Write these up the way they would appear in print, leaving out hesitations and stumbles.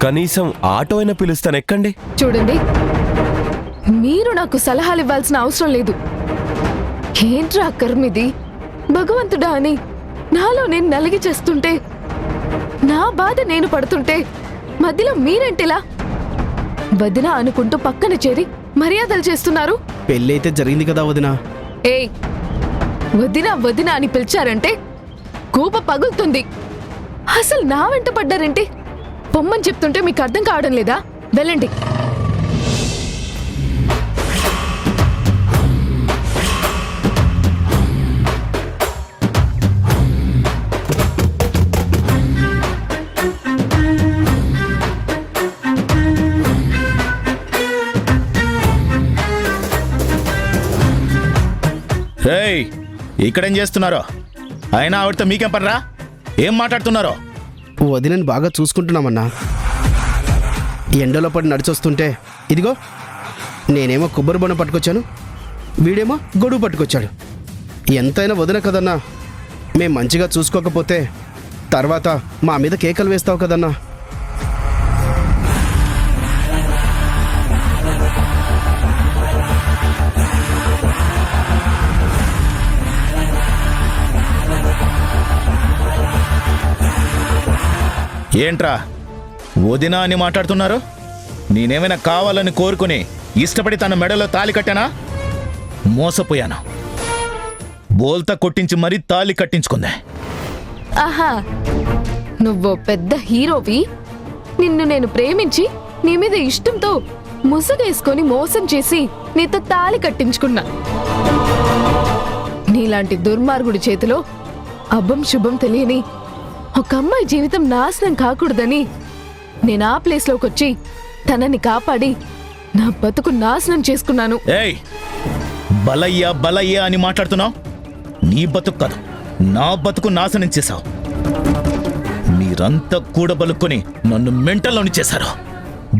కనీసం ఆటో అయినా పిలుస్తాను, ఎక్కండి. చూడండి, మీరు నాకు సలహాలు ఇవ్వాల్సిన అవసరం లేదు. ఏంట్రా కర్మిది, భగవంతుడా అని నాలో నేను నలిగి చేస్తుంటే, నా బాధ నేను పడుతుంటే మధ్యలో మీరేంటిలా వదినా అనుకుంటూ పక్కన చేరి మర్యాదలు చేస్తున్నారు? పెళ్ళైతే జరిగింది కదా వదినా. ఏయ్, వదినా వదినా అని పిలిచారంటే కూప పగులుతుంది. అసలు నా వెంట పడ్డారేంటి? పొమ్మని చెప్తుంటే మీకు అర్థం కావడం లేదా? వెళ్ళండి. ఇక్కడేం చేస్తున్నారో? అయినా ఆవిడతో మీకేం పర్రా? ఏం మాట్లాడుతున్నారో? వదినని బాగా చూసుకుంటున్నామన్నా. ఎండలో పడి నడిచొస్తుంటే ఇదిగో నేనేమో కొబ్బరి బొండ పట్టుకొచ్చాను, వీడేమో గొడుగు పట్టుకొచ్చాడు. ఎంతైనా వదిన కదన్నా. మేం మంచిగా చూసుకోకపోతే తర్వాత మా మీద కేకలు వేస్తావు కదన్నా. ఏంట్రా వదినా అని మాట్లాడుతున్నారు? నేనేమైనా కావాలని కోరుకుని ఇష్టపడి తన మెడలో తాళి కట్టానా? మోసపోయాను. బోల్తా కొట్టించి మరీ తాళి కట్టించుకుందే. ఆహా, నువ్వో పెద్ద హీరోవి. నిన్ను నేను ప్రేమించి నీ మీద ఇష్టంతో ముసుగేసుకొని మోసం చేసి నీతో తాళి కట్టించుకున్నా. నీలాంటి దుర్మార్గుడి చేతిలో అభం శుభం తెలియని ఒక అమ్మాయి జీవితం నాశనం కాకూడదని నేను ఆ ప్లేస్లోకి వచ్చి తనని కాపాడి నా బతుకు నాశనం చేసుకున్నాను. ఏయ్, బలయ్యా బలయ్యా అని మాట్లాడుతున్నావు. నీ బతుకు కాదు, నా బతుకు నాశనం చేశావు. మీరంతా కూడబలుక్కొని నన్ను మెంటల్లోని చేశారు.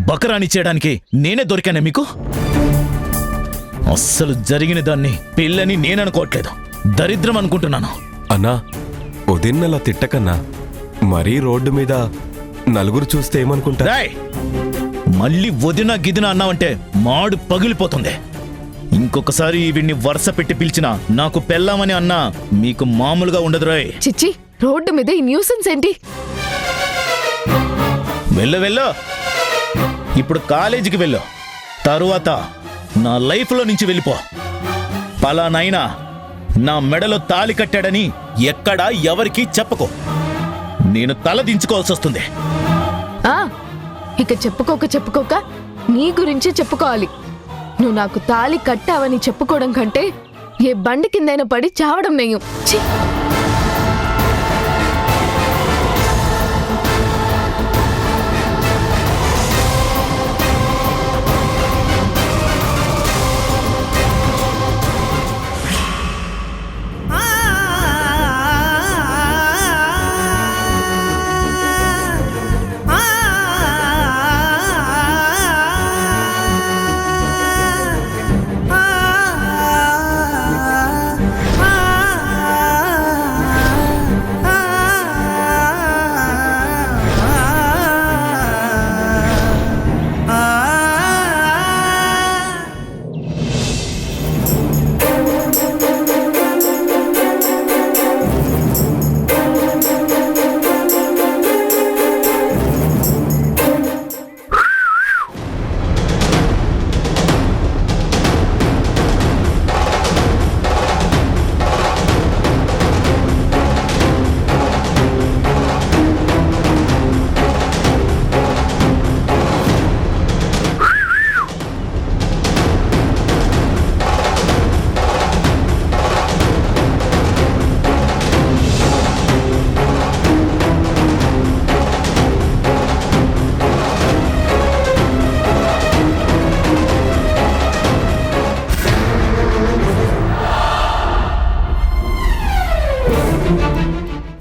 బకరాని చేయడానికి నేనే దొరికానే మీకు? అస్సలు జరిగిన దాన్ని పెళ్ళని నేననుకోవట్లేదు, దరిద్రం అనుకుంటున్నాను. అన్నా, వదిన్నలా తిట్టకన్నా. మరీ రోడ్డు మీద నలుగురు చూస్తే ఏమనుకుంటా? మళ్ళీ వదిన గిదిన అన్నావంటే మాడు పగిలిపోతుంది. ఇంకొకసారి వీడిని వరుస పెట్టి పిలిచినా నాకు పెళ్ళామని అన్నా మీకు మామూలుగా ఉండదు రాయ్. చిచ్చి, రోడ్డు మీద ఈ న్యూసెన్స్ ఏంటి? వెళ్ళు. ఇప్పుడు కాలేజీకి వెళ్ళు. తరువాత నా లైఫ్లో నుంచి వెళ్ళిపో. పలానైనా నా మెడలో తాళి కట్టాడని ఎక్కడా ఎవరికీ చెప్పకో. నేను తల దించుకోవాల్సి వస్తుంది. ఇక చెప్పుకోక నీ గురించే చెప్పుకోవాలి. నువ్వు నాకు తాళి కట్టావని చెప్పుకోవడం కంటే ఏ బండి కిందైనా పడి చావడం నయం.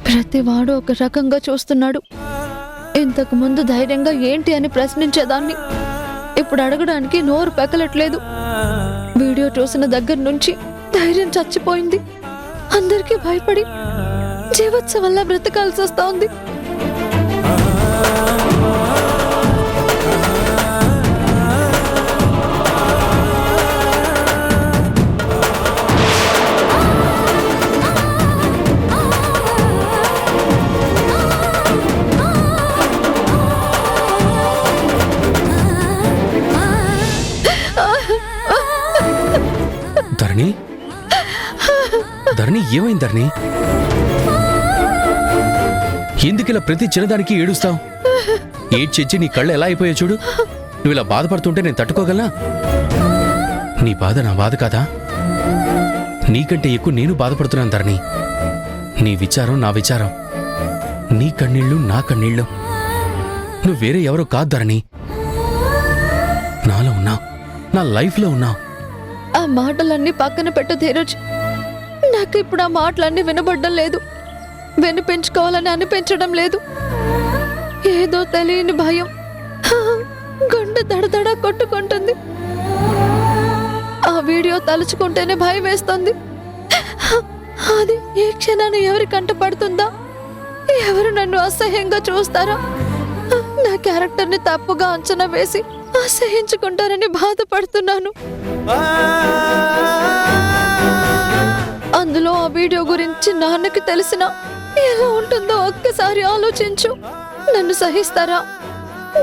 ప్రతివాడు ఒక రకంగా చూస్తున్నాడు. ఇంతకు ముందు ధైర్యంగా ఏంటి అని ప్రశ్నించేదాన్ని. ఇప్పుడు అడగడానికి నోరు పెకలట్లేదు. వీడియో చూసిన దగ్గర నుంచి ధైర్యం చచ్చిపోయింది. అందరికీ భయపడి జీవోత్సవంలా బ్రతకాల్సి వస్తోంది. ధరణి ధరణి ఏమైంది ధరణి? ఎందుకిలా ప్రతి చిన్నదానికి ఏడుస్తావు? ఏడ్చెచ్చి నీ కళ్ళు ఎలా అయిపోయాయి చూడు. నువ్వు ఇలా బాధపడుతుంటే నేను తట్టుకోగలనా? నీ బాధ నా బాధ కాదా? నీకంటే ఎక్కువ నేను బాధపడుతున్నాను ధరణి. నీ విచారం నా విచారం, నీ కన్నీళ్ళు నా కన్నీళ్ళు. నువ్వు వేరే ఎవరో కాదు ధరణి, నాలో ఉన్నావు, నా లైఫ్లో ఉన్నావు. ఆ మాటలన్నీ పక్కన పెట్టు ధీరజ్. నాకు ఇప్పుడు ఆ మాటలన్నీ వినబడ్డం లేదు, వినిపించుకోవాలని అనిపించడం లేదు. ఏదో తెలియని భయం గుండె దడదడ కొట్టుకుంటుంది. ఆ వీడియో తలుచుకుంటేనే భయం వేస్తుంది. అది ఏ క్షణాన్ని ఎవరి కంట పడుతుందా? ఎవరు నన్ను అసహ్యంగా చూస్తారా? నా క్యారెక్టర్ని తప్పుగా అంచనా వేసి అసహ్యించుకుంటారని బాధపడుతున్నాను. అందులో ఆ వీడియో గురించి నాన్నకి తెలిసినా ఎలా ఉంటుందో ఒక్కసారి ఆలోచించు. నన్ను సహిస్తారా?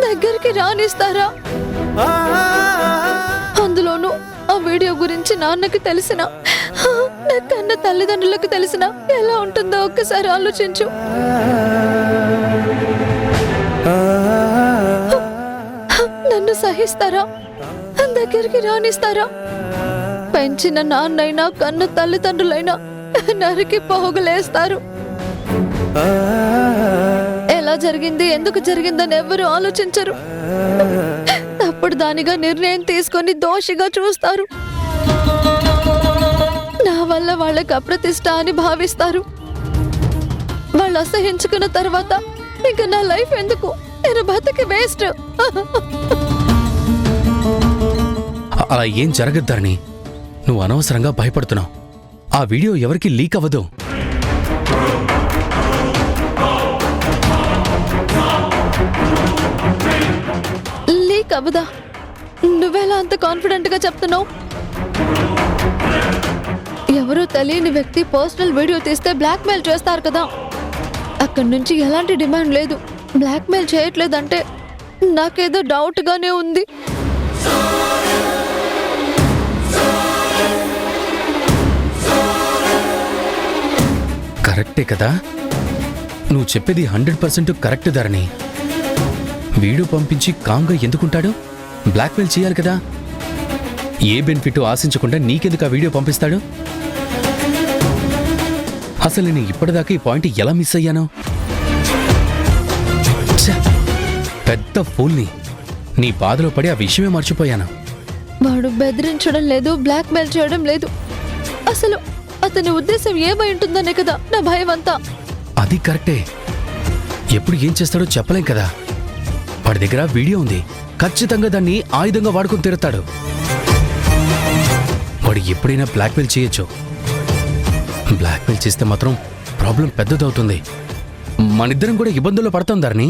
దగ్గరికి రానిస్తారా? అందులోనూ ఆ వీడియో గురించి నాన్నకి తెలిసినా, నా కన్న తల్లిదండ్రులకు తెలిసినా ఎలా ఉంటుందో ఒక్కసారి ఆలోచించు. నన్ను సహిస్తారా? దగ్గరికి రానిస్తారా? పెంచిన నాన్నైనా కన్న తల్లిదండ్రులైనా నరికి పోగులేస్తారు. ఎలా జరిగింది, ఎందుకు జరిగిందని ఎవ్వరూ ఆలోచించరు. తప్పుడు దానిగా నిర్ణయం తీసుకొని దోషిగా చూస్తారు. నా వల్ల వాళ్ళకి అప్రతిష్ట అని భావిస్తారు. వాళ్ళు అసహించుకున్న తర్వాత ఇంకా నా లైఫ్ ఎందుకు? నేను బతికి వేస్ట్. అలా ఏం జరగదు ధరణి. నువ్వు అనవసరంగా భయపడుతున్నావు. ఆ వీడియో ఎవరికి లీక్ అవ్వదు. లీక్ అవ్వదా? నువ్వెలా అంత కాన్ఫిడెంట్ గా చెప్తున్నావు? ఎవరో తెలియని వ్యక్తి పర్సనల్ వీడియో తీస్తే బ్లాక్మెయిల్ చేస్తారు కదా. అక్కడి నుంచి ఎలాంటి డిమాండ్ లేదు. బ్లాక్మెయిల్ చేయట్లేదంటే నాకేదో డౌట్ గానే ఉంది. కరెక్టే కదా? నువ్వు చెప్పేది 100% కరెక్ట్ ధరణి. వీడియో పంపించి కాంగా ఎందుకుంటాడు? బ్లాక్మెయిల్ చేయాలి కదా. ఏ బెనిఫిట్ ఆశించకుండా నీకెందుకు ఆ వీడియో పంపిస్తాడు? అసలు నేను ఇప్పటిదాకా ఈ పాయింట్ ఎలా మిస్ అయ్యాను? ఛ! పెద్ద ఫూల్ని. నీ బాధలో పడి ఆ విషయమే మర్చిపోయాను. వాడు బెదిరించడం లేదు, బ్లాక్మెయిల్ చేయడం లేదు. అసలు అతని ఉద్దేశం ఏమై ఉంటుందనే కదా నా భయం అంతా. అది కరెక్టే. ఎప్పుడు ఏం చేస్తాడో చెప్పలేం కదా. వాడి దగ్గర వీడియో ఉంది. ఖచ్చితంగా దాన్ని ఆయుధంగా వాడుకుని తిరుగుతాడు. వాడు ఎప్పుడైనా బ్లాక్మెయిల్ చేయొచ్చు. బ్లాక్మెయిల్ చేస్తే మాత్రం ప్రాబ్లం పెద్దదవుతుంది. మనిద్దరం కూడా ఇబ్బందుల్లో పడతాం ధరణి.